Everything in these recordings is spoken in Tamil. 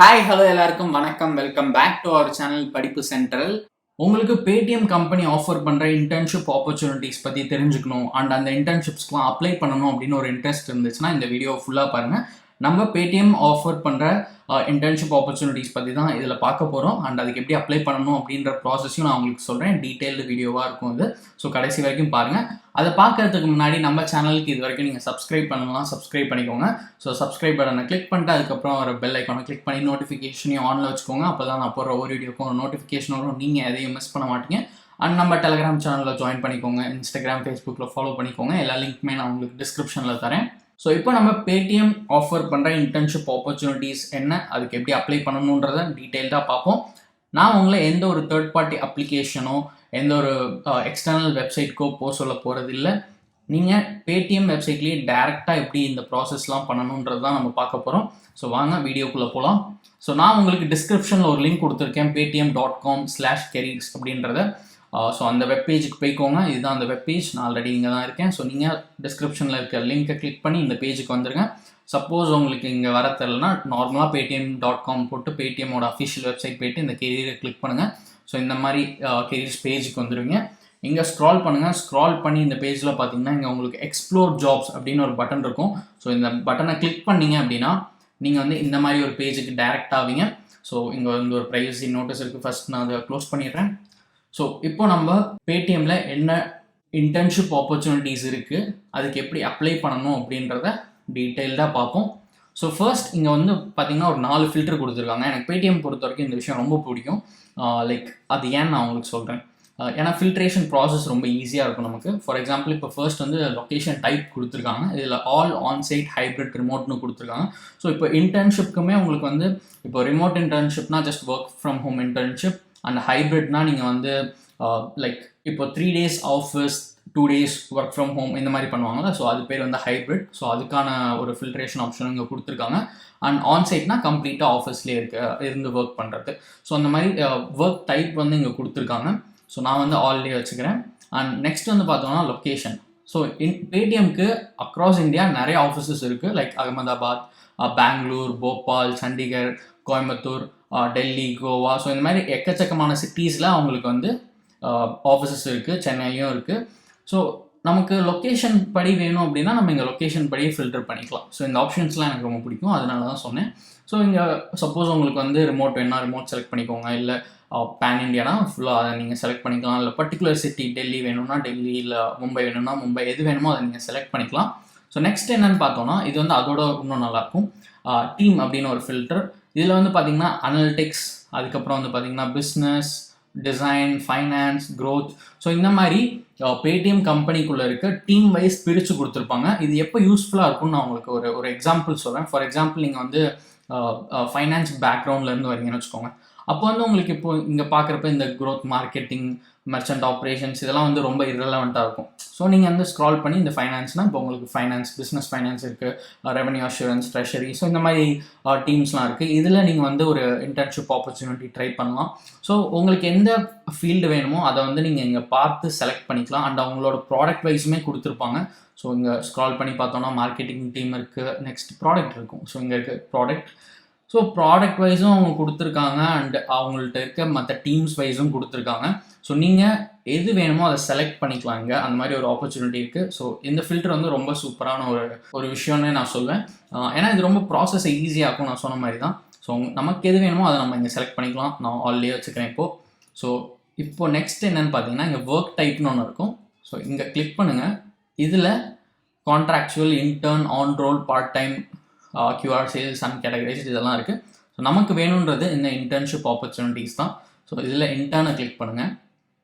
ஹாய் ஹலோ எல்லாருக்கும் வணக்கம். Welcome back to our channel படிப்பு சென்ட்ரல். உங்களுக்கு பேடிஎம் கம்பெனி ஆஃபர் பண்ணுற இன்டர்ன்ஷிப் ஆப்பர்ச்சுனிட்டிஸ் பற்றி தெரிஞ்சுக்கணும் அண்ட் அந்த இன்டர்ன்ஷிப்ஸ்க்குலாம் அப்ளை பண்ணணும் அப்படின்னு ஒரு இன்ட்ரெஸ்ட் இருந்துச்சுன்னா இந்த வீடியோ ஃபுல்லாக பாருங்கள். நம்ம பேடிஎம் ஆஃபர் பண்ணுற இன்டர்ன்ஷிப் ஆப்பர்ச்சுனிட்டிஸ் பற்றி தான் இதில் பார்க்க போகிறோம் அண்ட் அதுக்கு எப்படி அப்ளை பண்ணணும் அப்படின்ற ப்ராசஸையும் நான் உங்களுக்கு சொல்கிறேன். டீட்டெயில்டு வீடியோவாக இருக்கும் இது. ஸோ கடைசி வரைக்கும் பாருங்கள். அதை பார்க்கறதுக்கு முன்னாடி நம்ம சேனலுக்கு இது வரைக்கும் நீங்கள் சப்ஸ்கிரைப் பண்ணலாம், சப்ஸ்கிரைப் பண்ணிக்கோங்க. ஸோ சப்ஸ்கிரைப் பட்டனை கிளிக் பண்ணிட்டு அதுக்கப்புறம் ஒரு பெல் ஐக்கானை கிளிக் பண்ணி நோட்டிஃபிகேஷனையும் ஆனில் வச்சுக்கோங்க. அப்போ தான் நான் போடுற ஒரு வீடியோக்கும் ஒரு நோட்டிஃபிகேஷன் வரும், நீங்கள் எதையும் மிஸ் பண்ண மாட்டீங்க. அண்ட் நம்ம டெலிகிராம் சேனலில் ஜாயின் பண்ணிக்கோங்க, இன்ஸ்டாகிராம், ஃபேஸ்புக்கில் ஃபாலோ பண்ணிக்கோங்க. எல்லா லிங்க்குமே நான் உங்களுக்கு டிஸ்கிரிப்ஷனில் தரேன். ஸோ இப்போ நம்ம பேடிஎம் ஆஃபர் பண்ணுற இன்டர்ன்ஷிப் ஆப்பர்ச்சுனிட்டிஸ் என்ன, அதுக்கு எப்படி அப்ளை பண்ணணுன்றதை டீட்டெயில்டாக பார்ப்போம். நான் உங்களை எந்த ஒரு தேர்ட் பார்ட்டி அப்ளிகேஷனோ எந்த ஒரு எக்ஸ்டர்னல் வெப்சைட்க்கோ போக சொல்ல போகிறது இல்லை. நீங்கள் பேடிஎம் வெப்சைட்லேயே டேரெக்டாக எப்படி இந்த ப்ராசஸ்லாம் பண்ணணுன்றது தான் நம்ம பார்க்க போகிறோம். ஸோ வாங்க வீடியோக்குள்ளே போகலாம். ஸோ நான் உங்களுக்கு டிஸ்கிரிப்ஷனில் ஒரு லிங்க் கொடுத்துருக்கேன், paytm.com/careers அப்படின்றத. ஸோ அந்த வெப்பேஜுக்கு போய்க்கோங்க. இதுதான் அந்த வெப்பேஜ். நான் ஆல்ரெடி இங்கே தான் இருக்கேன். ஸோ நீங்கள் டிஸ்கிரிப்ஷனில் இருக்க லிங்க்கை கிளிக் பண்ணி இந்த பேஜுக்கு வந்துடுங்க. சப்போஸ் உங்களுக்கு இங்கே வர தெரிலனா நார்மலாக paytm.com போட்டு பேடிஎம்மோட அஃபிஷியல் வெப்சைட் போய்ட்டு இந்த கெரியரை கிளிக் பண்ணுங்கள். ஸோ இந்த மாதிரி கெரியர்ஸ் பேஜுக்கு வந்துடுவீங்க. இங்கே ஸ்க்ரால் பண்ணுங்கள். ஸ்க்ரால் பண்ணி இந்த பேஜில் பார்த்தீங்கன்னா இங்கே உங்களுக்கு எக்ஸ்ப்ளோர் ஜாப்ஸ் அப்படின்னு ஒரு பட்டன் இருக்கும். ஸோ இந்த பட்டனை கிளிக் பண்ணிங்க அப்படின்னா நீங்கள் வந்து இந்த மாதிரி ஒரு பேஜுக்கு டைரக்ட் ஆவீங்க. ஸோ இங்கே வந்து ஒரு ப்ரைவசி நோட்டீஸ் இருக்குது. ஃபஸ்ட் நான் அதை க்ளோஸ் பண்ணிடுறேன். ஸோ இப்போ நம்ம பேடிஎம்மில் என்ன இன்டர்ன்ஷிப் ஆப்பர்ச்சுனிட்டிஸ் இருக்குது, அதுக்கு எப்படி அப்ளை பண்ணணும் அப்படின்றத டீட்டெயில்டாக பார்ப்போம். ஸோ ஃபர்ஸ்ட் இங்கே வந்து பார்த்திங்கன்னா ஒரு 4 ஃபில்டர் கொடுத்துருக்காங்க. எனக்கு பேடிஎம் பொறுத்த வரைக்கும் இந்த விஷயம் ரொம்ப பிடிக்கும். லைக் அது ஏன்னு நான் உங்களுக்கு சொல்கிறேன். ஏன்னா ஃபில்ட்ரேஷன் ப்ராசஸ் ரொம்ப ஈஸியாக இருக்கும் நமக்கு. ஃபார் எக்ஸாம்பிள் இப்போ ஃபர்ஸ்ட் வந்து லொக்கேஷன் டைப் கொடுத்துருக்காங்க. இதில் ஆல் ஆன்சைட் ஹைப்ரிட் ரிமோட்னு கொடுத்துருக்காங்க. ஸோ இப்போ இன்டர்ன்ஷிப்க்குமே உங்களுக்கு வந்து இப்போ ரிமோட் இன்டர்ன்ஷிப்னா ஜஸ்ட் ஒர்க் ஃப்ரம் ஹோம் இன்டர்ன்ஷிப். அண்ட் ஹைப்ரிட்னா நீங்கள் வந்து லைக் இப்போ 3 days office 2 days work from home இந்த மாதிரி பண்ணுவாங்கள்ல. ஸோ அது பேர் வந்து ஹைப்ரிட். ஸோ அதுக்கான ஒரு ஃபில்ட்ரேஷன் ஆப்ஷன் இங்கே கொடுத்துருக்காங்க. அண்ட் ஆன்சைட்னா கம்ப்ளீட்டாக ஆஃபீஸ்லேயே இருந்து ஒர்க் பண்ணுறது. ஸோ அந்த மாதிரி ஒர்க் டைப் வந்து இங்கே கொடுத்துருக்காங்க. ஸோ நான் வந்து ஆல்ரெடி வச்சுக்கிறேன். அண்ட் நெக்ஸ்ட் வந்து பார்த்தோம்னா லொக்கேஷன். ஸோ பேடிஎம்க்கு அக்ராஸ் இந்தியா நிறைய ஆஃபீஸஸ் இருக்குது. லைக் அகமதாபாத், பெங்களூர், போபால், சண்டிகர், கோயம்புத்தூர், டெல்லி, கோவா. ஸோ இந்த மாதிரி எக்கச்சக்கமான சிட்டிஸில் அவங்களுக்கு வந்து ஆஃபீஸஸ் இருக்குது. சென்னையிலையும் இருக்குது. ஸோ நமக்கு லொக்கேஷன் படி வேணும் அப்படின்னா நம்ம இங்கே லொக்கேஷன் படியே ஃபில்டர் பண்ணிக்கலாம். ஸோ இந்த ஆப்ஷன்ஸ்லாம் எனக்கு ரொம்ப பிடிக்கும், அதனால தான் சொன்னேன். ஸோ இங்கே சப்போஸ் உங்களுக்கு வந்து ரிமோட் வேணும்னா ரிமோட் செலக்ட் பண்ணிக்கோங்க. இல்லை பேன் இண்டியானா ஃபுல்லாக அதை நீங்கள் செலக்ட் பண்ணிக்கலாம். இல்லை பர்டிகுலர் சிட்டி டெல்லி வேணும்னா டெல்லி, இல்லை மும்பை வேணும்னா மும்பை, எது வேணுமோ அதை நீங்கள் செலக்ட் பண்ணிக்கலாம். ஸோ நெக்ஸ்ட் என்னென்னு பார்த்தோன்னா இது வந்து அதோட இன்னும் நல்லாயிருக்கும். டீம் அப்படின்னு ஒரு ஃபில்டர். இதில் வந்து பார்த்திங்கன்னா அனலிட்டிக்ஸ், அதுக்கப்புறம் வந்து பார்த்திங்கன்னா business, design, finance, growth. So இந்த மாதிரி பேடிஎம் கம்பெனிக்குள்ளே இருக்க டீம் வைஸ் பிரித்து கொடுத்துருப்பாங்க. இது எப்போ யூஸ்ஃபுல்லாக இருக்கும்னு நான் உங்களுக்கு ஒரு எக்ஸாம்பிள் சொல்கிறேன். ஃபார் எக்ஸாம்பிள் நீங்கள் வந்து ஃபைனான்ஸ் பேக்ரவுண்ட்லேருந்து வரீங்கன்னு வச்சுக்கோங்க. அப்போ வந்து உங்களுக்கு இப்போ இங்கே பார்க்குறப்ப இந்த க்ரோத், மார்க்கெட்டிங், மெர்ச்சன்ட் ஆப்ரேஷன்ஸ் இதெல்லாம் வந்து ரொம்ப இரலவெண்ட்டாக இருக்கும். ஸோ நீங்கள் வந்து ஸ்க்ரால் பண்ணி இந்த ஃபைனான்ஸ்னால் இப்போ உங்களுக்கு ஃபைனான்ஸ், பிஸ்னஸ் ஃபைனான்ஸ் இருக்குது, ரெவன்யூ அஷூரன்ஸ், ட்ரெஷரி. ஸோ இந்த மாதிரி டீம்ஸ்லாம் இருக்குது. இதில் நீங்கள் வந்து ஒரு இன்டர்ன்ஷிப் ஆப்பர்ச்சுனிட்டி ட்ரை பண்ணலாம். ஸோ உங்களுக்கு எந்த ஃபீல்டு வேணுமோ அதை வந்து நீங்கள் இங்கே பார்த்து செலக்ட் பண்ணிக்கலாம். அண்ட் அவங்களோட ப்ராடக்ட் வைஸுமே கொடுத்துருப்பாங்க. ஸோ இங்கே ஸ்க்ரால் பண்ணி பார்த்தோன்னா மார்க்கெட்டிங் டீம் இருக்குது, நெக்ஸ்ட் ப்ராடக்ட் இருக்கும். ஸோ இங்கே இருக்குது ப்ராடக்ட். ஸோ ப்ராடக்ட் வைஸும் அவங்க கொடுத்துருக்காங்க அண்ட் அவங்கள்ட்ட இருக்க மற்ற டீம்ஸ் வைஸும் கொடுத்துருக்காங்க. ஸோ நீங்கள் எது வேணுமோ அதை செலக்ட் பண்ணிக்கலாம். இங்கே அந்த மாதிரி ஒரு ஆப்பர்ச்சுனிட்டி இருக்குது. ஸோ இந்த ஃபில்டர் வந்து ரொம்ப சூப்பரான ஒரு விஷயம்னு நான் சொல்வேன். ஏன்னா இது ரொம்ப ப்ராசஸை ஈஸியாகும். நான் சொன்ன மாதிரி தான். ஸோ நமக்கு எது வேணுமோ அதை நம்ம இங்கே செலக்ட் பண்ணிக்கலாம். நான் ஆல்ரெடி வச்சுக்கிறேன் இப்போது. ஸோ இப்போது நெக்ஸ்ட் என்னென்னு பார்த்தீங்கன்னா இங்கே ஒர்க் டைப்னு ஒன்று இருக்கும். ஸோ இங்கே கிளிக் பண்ணுங்கள். இதில் contractual, intern, on roll, part time, QR, sales and categories இதெல்லாம் இருக்குது. ஸோ நமக்கு வேணுன்றது இந்த இன்டர்ன்ஷிப் ஆப்பர்ச்சுனிட்டிஸ் தான். ஸோ இதில் இன்டர்னை கிளிக் பண்ணுங்கள்.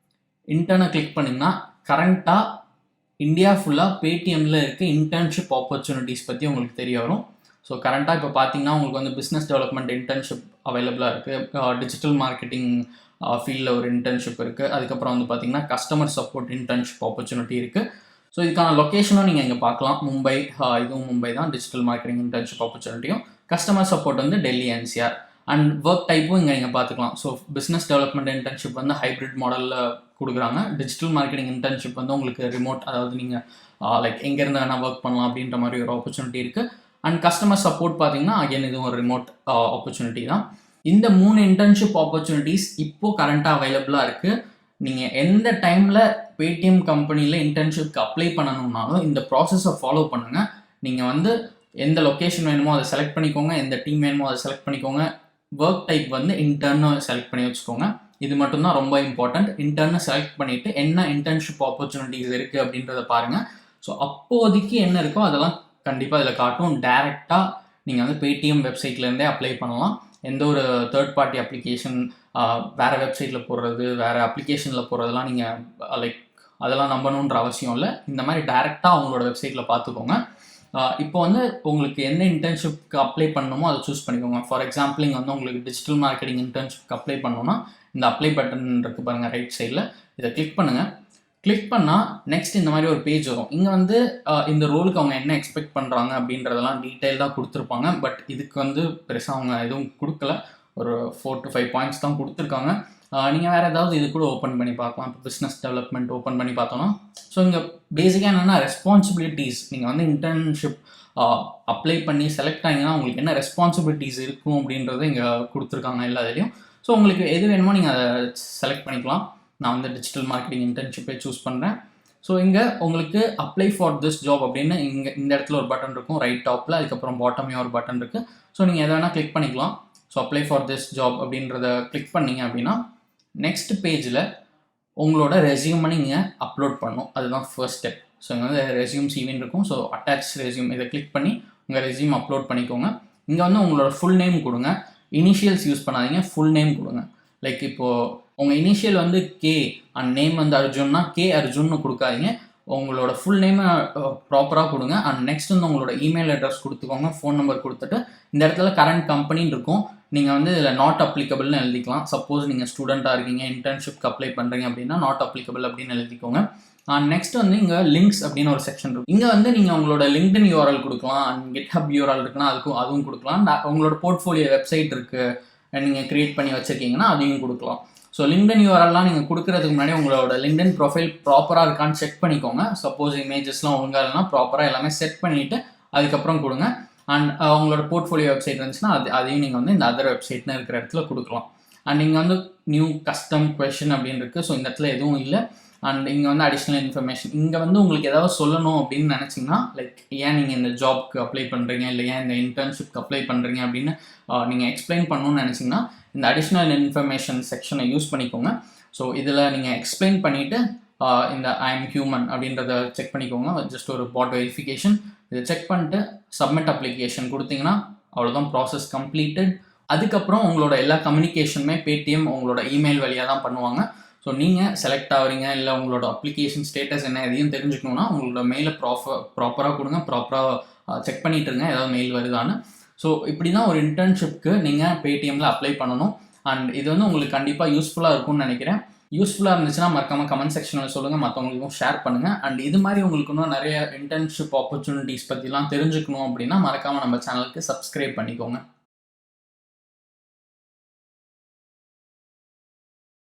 இன்டர்னை கிளிக் பண்ணிங்கன்னா கரண்ட்டாக இந்தியா ஃபுல்லாக பேடிஎம்மில் இருக்க இன்டர்ன்ஷிப் ஆப்பர்ச்சுனிட்டிஸ் பற்றி உங்களுக்கு தெரிய வரும். ஸோ கரண்ட்டாக இப்போ பார்த்தீங்கன்னா உங்களுக்கு வந்து பிஸ்னஸ் டெவலப்மெண்ட் இன்டர்ன்ஷிப் அவைலபிளாக இருக்குது. டிஜிட்டல் மார்க்கெட்டிங் ஃபீல்டில் ஒரு இன்டர்ன்ஷிப் இருக்குது. அதுக்கப்புறம் வந்து பார்த்திங்கன்னா கஸ்டமர் சப்போர்ட் இன்டர்ன்ஷிப் ஆப்பர்ச்சுனிட்டி இருக்குது. ஸோ இதுக்கான லொக்கேஷனும் நீங்கள் இங்கே பார்க்கலாம். மும்பை, இதுவும் மும்பை தான். டிஜிட்டல் மார்க்கெட்டிங் இன்டர்ன்ஷிப் ஆப்பர்ச்சுனிட்டியும். கஸ்டமர் சப்போர்ட் வந்து டெல்லி, NCR. அண்ட் ஒர்க் டைப்பும் இங்கே நீங்கள் பார்த்துக்கலாம். ஸோ பிஸ்னஸ் டெவலப்மெண்ட் இன்டர்ன்ஷிப் வந்து ஹைப்ரிட் மாடலில் கொடுக்குறாங்க. டிஜிட்டல் மார்க்கெட்டிங் இன்டர்ன்ஷிப் வந்து உங்களுக்கு ரிமோட், அதாவது நீங்கள் லைக் எங்கேருந்து வேணால் ஒர்க் பண்ணலாம் அப்படின்ற மாதிரி ஒரு ஆப்பர்ச்சுனிட்டி இருக்குது. அண்ட் கஸ்டமர் சப்போர்ட் பார்த்தீங்கன்னா அகைன் இதுவும் ஒரு ரிமோட் ஆப்பர்ச்சுனிட்டி தான். இந்த 3 இன்டர்ன்ஷிப் ஆப்பர்ச்சுனிட்டிஸ் இப்போ கரண்ட்டாக அவைலபிளாக இருக்குது. நீங்கள் எந்த டைமில் பேடிஎம் கம்பெனியில் இன்டர்ன்ஷிப்க்கு அப்ளை பண்ணணும்னாலும் இந்த ப்ராசஸை ஃபாலோ பண்ணுங்கள். நீங்கள் வந்து எந்த லொக்கேஷன் வேணுமோ அதை செலக்ட் பண்ணிக்கோங்க, எந்த டீம் வேணுமோ அதை செலக்ட் பண்ணிக்கோங்க, ஒர்க் டைப் வந்து இன்டர்ன்னு செலக்ட் பண்ணி வச்சுக்கோங்க. இது மட்டும்தான் ரொம்ப இம்பார்ட்டண்ட். இன்டர்னை செலக்ட் பண்ணிவிட்டு என்ன இன்டர்ன்ஷிப் ஆப்பர்ச்சுனிட்டிஸ் இருக்குது அப்படின்றத பாருங்கள். ஸோ அப்போதைக்கு என்ன இருக்கோ அதெல்லாம் கண்டிப்பாக இதில் காட்டும். டேரெக்டாக நீங்கள் வந்து பேடிஎம் வெப்சைட்லேருந்தே அப்ளை பண்ணலாம். எந்த ஒரு தேர்ட் பார்ட்டி அப்ளிகேஷன் வேறு வெப்சைட்டில் போடுறது, வேறு அப்ளிகேஷனில் போடுறதெல்லாம் நீங்கள் லைக் அதெல்லாம் நம்பணுன்ற அவசியம் இல்லை. இந்த மாதிரி டேரெக்டாக அவங்களோட வெப்சைட்டில் பார்த்துக்கோங்க. இப்போ வந்து உங்களுக்கு எந்த இன்டர்ன்ஷிப்க்கு அப்ளை பண்ணணுமோ அதை சூஸ் பண்ணிக்கோங்க. ஃபார் எக்ஸாம்பிள் இங்கே வந்து உங்களுக்கு டிஜிட்டல் மார்க்கெட்டிங் இன்டர்ன்ஷிப்க்கு அப்ளை பண்ணணும்னா இந்த அப்ளை பட்டன் இருக்குது பாருங்கள் ரைட் சைடில், இதை கிளிக் பண்ணுங்கள். கிளிக் பண்ணால் நெக்ஸ்ட் இந்த மாதிரி ஒரு பேஜ் வரும். இங்கே வந்து இந்த ரோலுக்கு அவங்க என்ன எக்ஸ்பெக்ட் பண்ணுறாங்க அப்படின்றதெல்லாம் டீட்டெயில்டாக கொடுத்துருப்பாங்க. பட் இதுக்கு வந்து பெருசாக அவங்க எதுவும் கொடுக்கல, ஒரு 4 to 5 பாயிண்ட்ஸ் தான் கொடுத்துருக்காங்க. நீங்கள் வேறு ஏதாவது இது கூட ஓப்பன் பண்ணி பார்க்கலாம். இப்போ பிஸ்னஸ் டெவலப்மெண்ட் ஓப்பன் பண்ணி பார்த்தோன்னா, ஸோ இங்கே பேசிக்காக என்னென்னா ரெஸ்பான்சிபிலிட்டிஸ், நீங்கள் வந்து இன்டர்ன்ஷிப் அப்ளை பண்ணி செலக்ட் ஆகிங்கன்னா உங்களுக்கு என்ன ரெஸ்பான்சிபிலிட்டிஸ் இருக்கும் அப்படின்றத இங்கே கொடுத்துருக்காங்க எல்லா இதுலேயும். ஸோ உங்களுக்கு எது வேணுமோ நீங்கள் அதை செலக்ட் பண்ணிக்கலாம். நான் வந்து டிஜிட்டல் மார்க்கெட்டிங் இன்டர்ன்ஷிப்பே சூஸ் பண்ணுறேன். ஸோ இங்கே உங்களுக்கு அப்ளை ஃபார் திஸ் ஜாப் அப்படின்னு இங்கே இந்த இடத்துல ஒரு பட்டன் இருக்கும் ரைட் டாப்பில், அதுக்கப்புறம் பாட்டம்லேயும் ஒரு பட்டன் இருக்குது. ஸோ நீங்கள் எதை வேணால் கிளிக் பண்ணிக்கலாம். So apply for this job அப்படின்றத கிளிக் பண்ணிங்க அப்படின்னா நெக்ஸ்ட் பேஜில் உங்களோட ரெஸ்யூமை நீங்கள் அப்லோட் பண்ணணும். அதுதான் ஃபர்ஸ்ட் ஸ்டெப். ஸோ இங்கே வந்து ரெஸ்யூம் சிவின்னு இருக்கும். ஸோ அட்டாச் ரெஸ்யூம் இதை கிளிக் பண்ணி உங்கள் ரெஸ்யூம் அப்லோட் பண்ணிக்கோங்க. இங்கே வந்து உங்களோட ஃபுல் நேம் கொடுங்க. இனிஷியல்ஸ் யூஸ் பண்ணாதீங்க, ஃபுல் நேம் கொடுங்க. லைக் இப்போது உங்கள் இனிஷியல் வந்து கே அண்ட் நேம் வந்து அர்ஜுன்னா கே அர்ஜுன்னு கொடுக்காதீங்க. உங்களோட ஃபுல் நேமை ப்ராப்பராக கொடுங்க. அண்ட் நெக்ஸ்ட் வந்து உங்களோட இமெயில் அட்ரஸ் கொடுத்துக்கோங்க, ஃபோன் நம்பர் கொடுத்துட்டு இந்த இடத்துல கரண்ட் கம்பெனின்னு இருக்கும். நீங்கள் வந்து இதில் நாட் அப்ளிகபிள்னு எழுதிக்கலாம். சப்போஸ் நீங்கள் ஸ்டூடெண்ட்டாக இருக்கீங்க, இன்டர்ன்ஷிப்க்கு அப்ளை பண்ணுறீங்க அப்படின்னா நாட் அப்ளிகபிள் அப்படின்னு எழுதிக்கோங்க. நெக்ஸ்ட் வந்து இங்கே லிங்க்ஸ் அப்படின்னு ஒரு செக்ஷன் இருக்கும். இங்கே வந்து நீங்கள் உங்களோட லிங்க்டின் யூஆர்எல் கொடுக்கலாம், அண்ட் கிட்ஹப் யூஆர்எல் இருக்குன்னா அதுவும் கொடுக்கலாம். உங்களோட போர்ட்ஃபோலியோ வெப்சைட் இருக்குது நீங்கள் க்ரியேட் பண்ணி வச்சுருக்கீங்கன்னா அதையும் கொடுக்கலாம். ஸோ லிங்க்டின் யூஆர்எல்லாம் நீங்கள் கொடுக்குறதுக்கு முன்னாடி உங்களோட லிங்க்டின் ப்ரொஃபைல் ப்ராப்பராக இருக்கான்னு செக் பண்ணிக்கோங்க. சப்போஸ் இமேஜஸ்லாம் ஒழுங்காக இல்லைனா ப்ராப்பராக எல்லாமே செட் பண்ணிவிட்டு அதுக்கப்புறம் கொடுங்க. அண்ட் உங்களோட போர்ட்ஃபோலியோ வெப்சைட் இருந்துச்சுன்னா அதையும் நீங்கள் வந்து இந்த அதர் வெப்சைட்னு இருக்கிற இடத்துல கொடுக்கலாம். அண்ட் நீங்கள் வந்து நியூ கஸ்டம் கொஷின் அப்படின்னு இருக்குது. ஸோ இந்த இடத்துல எதுவும் இல்லை. அண்ட் இங்கே வந்து அடிஷ்னல் இன்ஃபர்மேஷன், இங்கே வந்து உங்களுக்கு ஏதாவது சொல்லணும் அப்படின்னு நினச்சிங்கன்னா லைக் ஏன் நீங்கள் இந்த ஜாப்க்கு அப்ளை பண்ணுறீங்க, இல்லை ஏன் இந்த இன்டர்ன்ஷிப்க்கு அப்ளை பண்ணுறீங்க அப்படின்னு நீங்கள் எக்ஸ்பிளைன் பண்ணணும்னு நினச்சிங்கன்னா இந்த அடிஷ்னல் இன்ஃபர்மேஷன் செக்ஷனை யூஸ் பண்ணிக்கோங்க. ஸோ இதில் நீங்கள் எக்ஸ்பிளைன் பண்ணிவிட்டு இந்த ஐ எம் ஹியூமன் அப்படின்றத செக் பண்ணிக்கோங்க. ஜஸ்ட் ஒரு பாட் வெரிஃபிகேஷன். இதை செக் பண்ணிட்டு சப்மிட் அப்ளிகேஷன் கொடுத்தீங்கன்னா அவ்வளோதான், ப்ராசஸ் கம்ப்ளீட்டட். அதுக்கப்புறம் உங்களோட எல்லா கம்யூனிகேஷனுமே பேடிஎம் உங்களோட இமெயில் வழியாக தான் பண்ணுவாங்க. ஸோ நீங்கள் செலக்ட் ஆகிறீங்க இல்லை உங்களோட அப்ளிகேஷன் ஸ்டேட்டஸ் என்ன எதையும் தெரிஞ்சுக்கணுன்னா உங்களோட மெயிலை ப்ராப்பராக கொடுங்க, ப்ராப்பராக செக் பண்ணிட்டுருங்க ஏதாவது மெயில் வருதான்னு. ஸோ இப்படி தான் ஒரு இன்டர்ன்ஷிப்க்கு நீங்கள் பேடிஎம்மில் அப்ளை பண்ணணும். அண்ட் இது வந்து உங்களுக்கு கண்டிப்பாக யூஸ்ஃபுல்லாக இருக்கும்னு நினைக்கிறேன். யூஸ்ஃபுல்லாக இருந்துச்சுன்னா மறக்காமல் கமெண்ட் செக்ஷனில் சொல்லுங்கள், மற்றவங்களுக்கும் ஷேர் பண்ணுங்கள். அண்ட் இது மாதிரி உங்களுக்கு இன்னும் நிறைய இன்டர்ன்ஷிப் ஆப்பர்ச்சுனிட்டிஸ் பற்றிலாம் தெரிஞ்சுக்கணும் அப்படின்னா மறக்காமல் நம்ம சேனலுக்கு சப்ஸ்கிரைப் பண்ணிக்கோங்க.